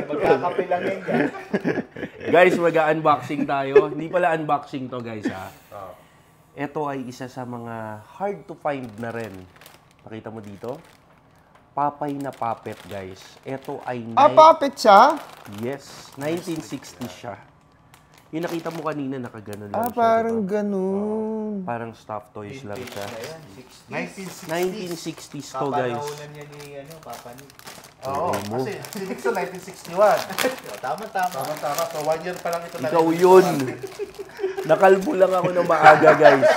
Magkakape lang yan dyan. Guys, mag-unboxing tayo. Hindi pala unboxing to, guys, ha? Ito ay isa sa mga hard to find na rin. Nakita mo dito? Papay na puppet, guys. Ito ay... puppet siya? Yes, 1960 siya. Yung nakita mo kanina, nakaganon lang siya. Parang ganun. Parang stuffed toys lang siya. 1960s. 1960s to, guys. Kapanahonan niya ni Papa Nick. Oo, kasi si Nixon 1961. Tama. Tama. So 1 year pa lang ito. Ikaw yun. Nakalbo lang ako ng maaga, guys.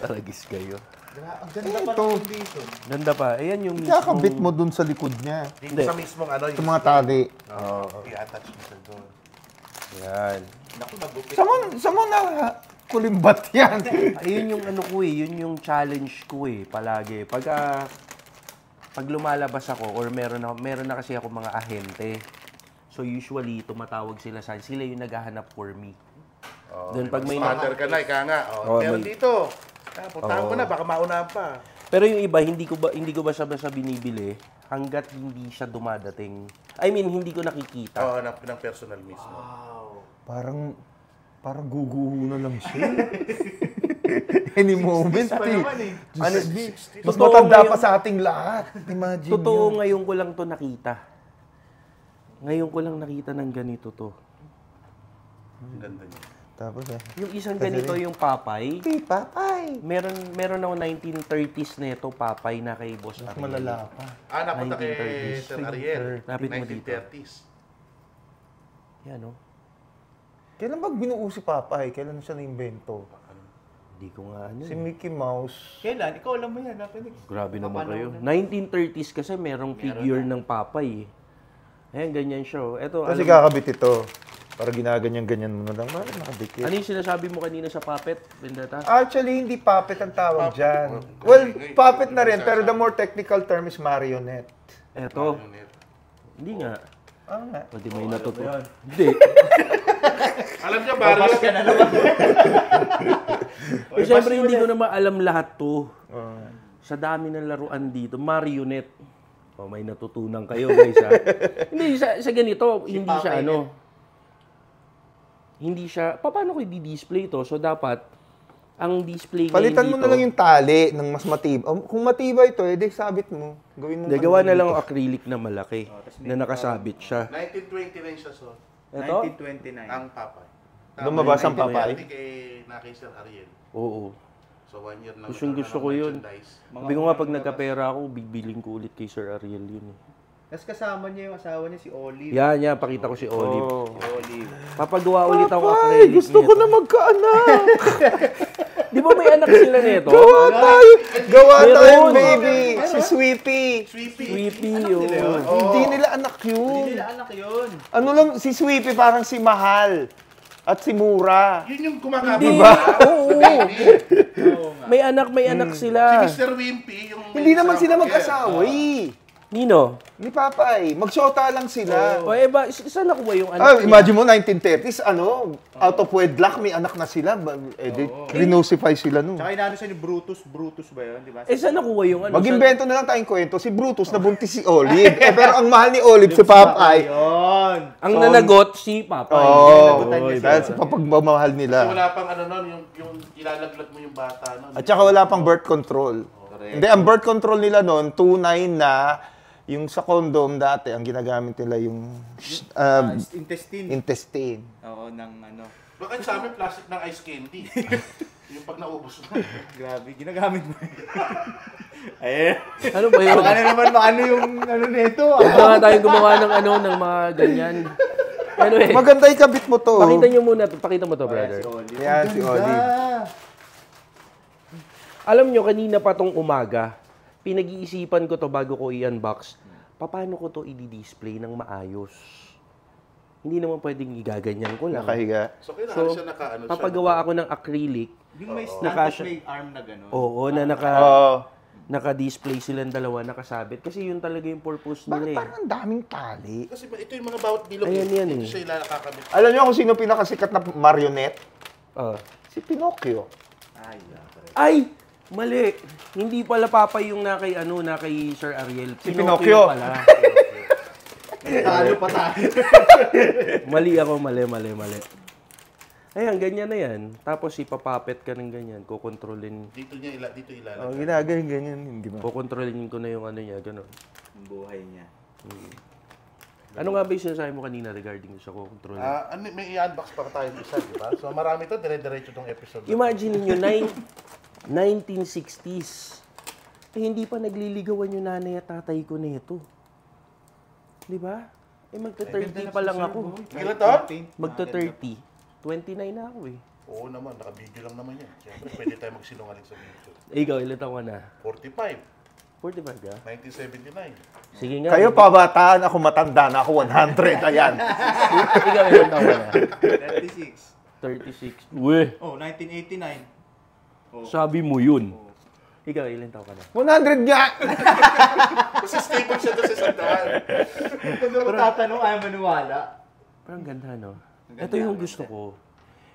Taragis kayo. Ang ganda pa ng condition. Ganda pa. Ayan yung mismong... Kakabit mo dun sa likod niya. Dito sa mismong ano. Sa mga tali. I-attach mo sa doon. Yan. Naku, nagupit. Sa mo na kulimbat yan. Ayun yung ano ko eh. Yun yung challenge ko eh. Palagi. Pag lumalabas ako or meron na kasi ako mga ahente. So usually, tumatawag sila sila yung naghahanap for me. Doon pag may Mother ka na, ika nga. Meron dito. Puntahan ko na, baka maunahan pa. Pero yung iba, hindi ko ba siya binibili hanggat hindi siya dumadating. I mean, hindi ko nakikita. Oo, ng personal mismo. Parang guguho na lang siya. Any moment. Mas matanda pa sa ating lahat. Imagine Totoo, ngayon ko lang to nakita. Ngayon ko lang nakita ng ganito to. Ang ganda niya. Tapos Yung isang ganito yung Papay. Papay. Meron ako 1930s na ito, Papay, na kay Boss Ariel. Malala pa. Napunta kay 1930s. Sir Ariel. Lapit mo dito. 1930s. Yan, no? Kailan ba binuo si Papay? Kailan siya na-invento? Hindi ko nga ano. Si Mickey Mouse. Kailan? Ikaw alam mo yan. Grabe naman kayo. 1930s kasi merong figure ng Papay. Ayan, ganyan siya. Ito, Kasi kakabit ito. Para ginaganyan-ganyan mo na lang. Bakit nakadikit? ano yung sinasabi mo kanina sa puppet, Vendetta? Actually, hindi puppet ang tawag dyan. Well, puppet na rin, pero the more technical term is marionette. Eto. Hindi nga. Nga. Pwede may natutunan. Hindi. Alam niya, Barrio. ka na naman. Eh, siyempre, hindi ko naman alam lahat to. Sa dami ng laruan dito, marionette. May natutunan kayo, guys, ha? Hindi, sa ganito, hindi siya ano. Hindi siya, paano ko i-display to? So, dapat, ang display ngayon Palitan mo dito, na lang yung tali ng mas matibay. Kung matibay ito, edi sabit mo. Gawin mo. nagawa na lang ang acrylic na malaki, na nakasabit siya. 1929 siya, so. Ito? 1929. Ang Papay. Lumabas ang Papay? Dati kay Sir Ariel. Oo. So 1 year lang. Gusto ko yun. Sabi ko nga, pag nagkapera ako, bibiling ko ulit kay Sir Ariel yun. Tapos kasama niya yung asawa niya, si Olive. Yan, pakita ko si Olive. Si Olive. Papagawa ulit ako Papay, acrylic gusto ko na magkaanak. Di ba may anak sila nito? Gawa Meron. tayo, baby. Si Sweepy. Sweepy, Hindi nila anak yun. Hindi nila anak yun. Ano lang, si Sweepy parang si Mahal. At si Mura. Yun yung kumakabit. Diba? Oo. May anak sila. Si Mr. Wimpy, yung... Hindi naman sila mag-asawa eh. Nino? Ni Papay. Magsyota lang sila. O, saan nakuha yung anak niya? Imagine mo, 1930s, out of wedlock, may anak na sila. Renosify sila nun. Tsaka inaano siya ni Brutus ba yun? Diba? Saan nakuha yung ano? Mag-invento na lang tayong kwento. Si Brutus nabuntis si Olive. Pero ang mahal ni Olive si Papay. Yun. Ang nanagot si Papay. Dahil sa papagmamahal Kasi nila. wala pang ano nun, yung ilalaglag mo yung bata nun. At saka wala pang birth control. Hindi, ang birth control nila noon, 2-9 na. Yung sa condom dati, ang ginagamit nila yung Intestine. Oo, ng ano. Baka sa amin, plastic ng ice candy. Yung pag naubos mo. Grabe, ginagamit mo. Ayun. Ano ba yun? Ano naman maano yung ano nito? Ito nga tayong gumawa ng mga ganyan. Anyway, maganda ikabit mo to. pakita nyo muna. Pakita mo to, brother. Yan, si Olive. Alam nyo, kanina pa tong umaga, pinag-iisipan ko to bago ko i-unbox. Paano ko to i-display ng maayos? Hindi naman pwedeng igaganyan ko lang. Nakahiga. So, kailangan siya naka-ano siya. Papagawa ako ng acrylic. Yung may stand at may arm na gano'n. Oo, na naka-display silang dalawa, nakasabit. Kasi yun talaga yung purpose Bakit nila eh. parang daming tali? Kasi ito yung mga bawat bilog. Ayan yan eh. Ito siya ilalakakabit. Alam niyo kung sino pinakasikat na marionette? Ah. Si Pinocchio. Ay! Mali. Hindi pala Papay yung na kay Sir Ariel. Si Pinocchio. Pala. Talo pa tayo. Mali ako, mali. Ayan, ganyan na yan. Tapos ipapapet ka ng ganyan. Kukontrolin. Dito ilalagay. Oh, ginagay ganyan, hindi ba? Kukontrolin ko na yung ano niya, gano'n. Ang buhay niya. Ano nga ba yung sinasabi mo kanina regarding sa kukontrolin? May i-unbox pa tayo isa, di ba? So marami to, dire-diretso tong episode. Imagine niyo 1960s. Hindi pa nagliligawan yung nanay at tatay ko nito. Di ba? Magta-30 pa lang ako. Kailan to? Magta-30. 29 na ako eh. Oo naman, naka-video lang naman yan. Siyempre, pwede tayo magsinungaling sa video. Ikaw, ilan taon ka na? 45, 45 ka? 1979. Sige nga. Kayo pabataan, ako matanda na ako 100. Ayan. Ikaw, ilan taon ka na? 36. 36. Uwe, Oh, 1989. sabi mo yun. Ikaw, ilan taon ka na? 100 nga! Kasi stable siya doon sa sandaan. Pag ako tatanong, ayaw maniwala. Parang ganda, no? Ito yung gusto ko.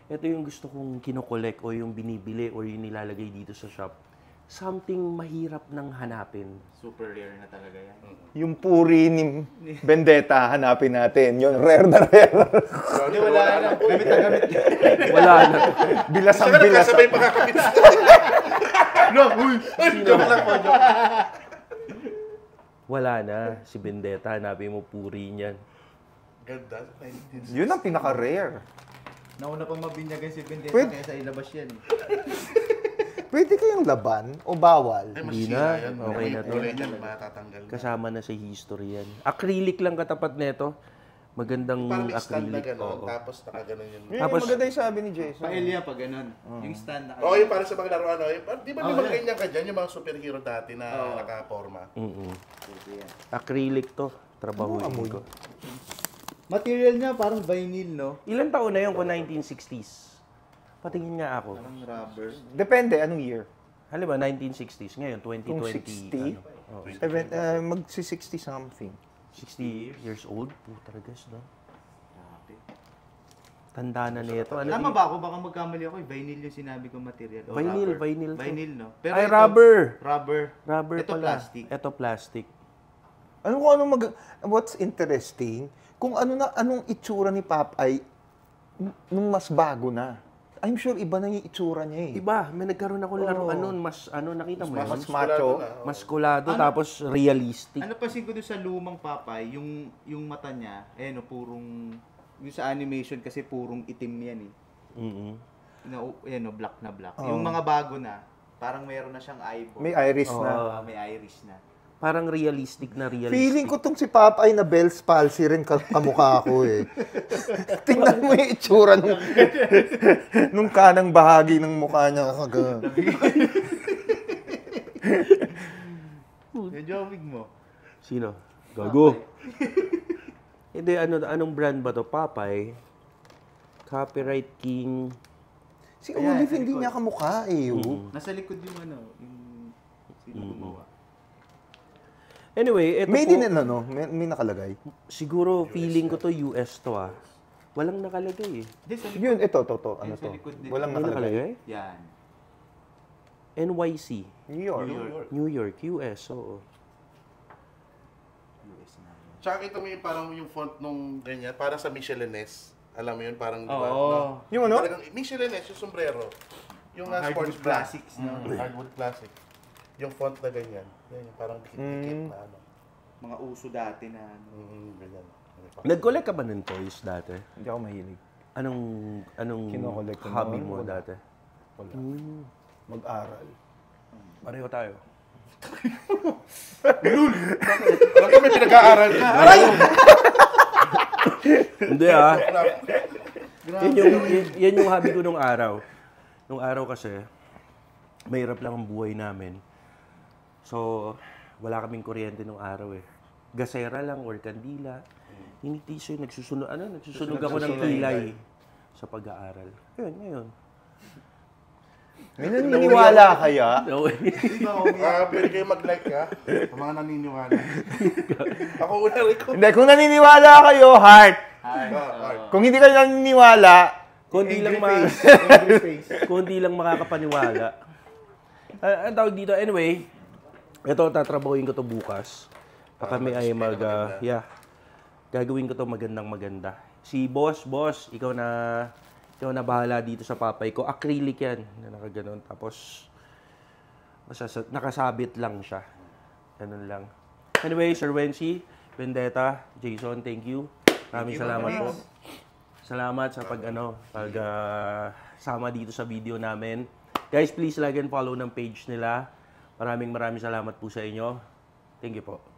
Ito yung gusto kong kinokolek o yung binibili o yung nilalagay dito sa shop. Something mahirap nang hanapin. Super rare na talaga yan. Yung puri ni Vendetta, hanapin natin. Yun, rare na rare. Hindi, wala na. Gamit na gamit. Wala na. Bilas ang Saka bilas. nagkasabay pagkakabit. Joke lang po, joke. Wala na. Si Vendetta, hanapin mo puri niyan. Ganda. 1960. Yun ang pinaka-rare. Nauna pang mabinyagan si Vendetta Pwede- kaysa ilabas yan. Pwede kayong laban o bawal? Ay, Hindi masira na. yan. Okay na to. Tuloy yan, matatanggal na. Kasama na sa history yan. Acrylic lang katapat nito. Magandang Parang may stand na acrylic. gano'n, Oo. tapos nakaganon yun. Yun Tapos- yung maganda yung sabi ni Jason. Paelya pa ganun. Yung stand na Oo, yung para sa mga laruan, di ba may Oh, mga yeah. ganyan ka dyan, yung mga superhero dati na nakaporma? Mm-mm. Pwede yan. Acrylic to. Trabahuin ko. Material niya parang vinyl, no? Ilan taon na yun kung 1960s? Patingin nga ako. Parang rubber. Depende, anong year? Halimbawa, 1960s. Ngayon, 2020. Kung 60? Oo. Magsi-60 something. 60 years old? Puta gas, no? Tanda na nito. Ano Tama ba ako? Baka magkamali ako. Vinyl yung sinabi kong material. O, Vinyl, rubber. vinyl to. Vinyl, no? Ay, ito, rubber. Rubber. Rubber Ito pala. plastic. Ito plastic. What's interesting, kung anong itsura ni Popeye nung mas bago na. I'm sure iba na yung itsura niya eh. Iba, may nagkaroon ako laruan nun. Mas, nakita mo yun? Mas macho. Maskulado, tapos realistic. Ano pa siguro sa lumang Popeye, yung mata niya, no, purong, yung sa animation kasi purong itim yan eh. Mm-hmm. No, black na black. Yung mga bago na, parang mayroon na siyang eyeball. May iris na. May iris na. Parang realistic na realistic. Feeling ko tong si Popeye na Bell's palsy rin kamukha ko eh. Tingnan mo yung itsura nung kanang bahagi ng mukha niya. Yung jowig mo. Sino? Gago. Hindi, anong brand ba to? Popeye. Copyright King. Si Olive hindi niya kamukha eh. Nasa likod yung yung sino gumawa. Anyway, ito Made po, in may nakalagay. siguro feeling ko to US to ah. Walang nakalagay eh. Hindi, sa likod. Yun, ito. Ano Sa to? likod nito. Walang Walang nakalagay. nakalagay? Yan. NYC. New York. New York, US, oo. US na. Tsaka kita mo yung parang yung font nung ganyan, para sa Michelinese. Alam mo yun, parang, di ba? Oo. No? Yung ano? Talagang Michelinese, yung sombrero. Yung Hardwood sports bra. classics, no? Hardwood classic. Yung font na ganyan. Yan, yung parang dikit-dikit na ano. Mga uso dati na Ganyan. Nag-collect ka ba ng toys dati? Hindi ako mahilig. Anong Kino-collect ko hobby noon, mo wala. dati? Wala. Mag-aral. Pareho tayo. Alam ko may pinag-aaral ka. Aray! Hindi ah. Yan yung hobby ko nung araw. Nung araw kasi, mahirap lang ang buhay namin. So, wala kaming kuryente nung araw eh. Gasera lang or kandila. Hinitiso yung nagsusunog ako ng kilay sa pag-aaral. Yun, ngayon. May naniniwala kaya? No way. Pwede kayo mag-like ha. Sa mga naniniwala. Ako una rin ko. Hindi, kung naniniwala kayo, heart. Heart. Kung hindi kayo naniniwala, Kundi lang makakapaniwala. Ang tawag dito, anyway, ito, tatrabahuin ko to bukas. Baka kami ay gagawin ko to maganda. Si boss, ikaw na bahala dito sa papay ko. Acrylic yan, na nakaganon. Tapos, nakasabit lang siya. Ganun lang. Anyway, Sir Wency, Vendetta, Jason, thank you. Maraming salamat po. Salamat sa sama dito sa video namin. Guys, please like and follow ng page nila. Maraming salamat po sa inyo. Thank you po.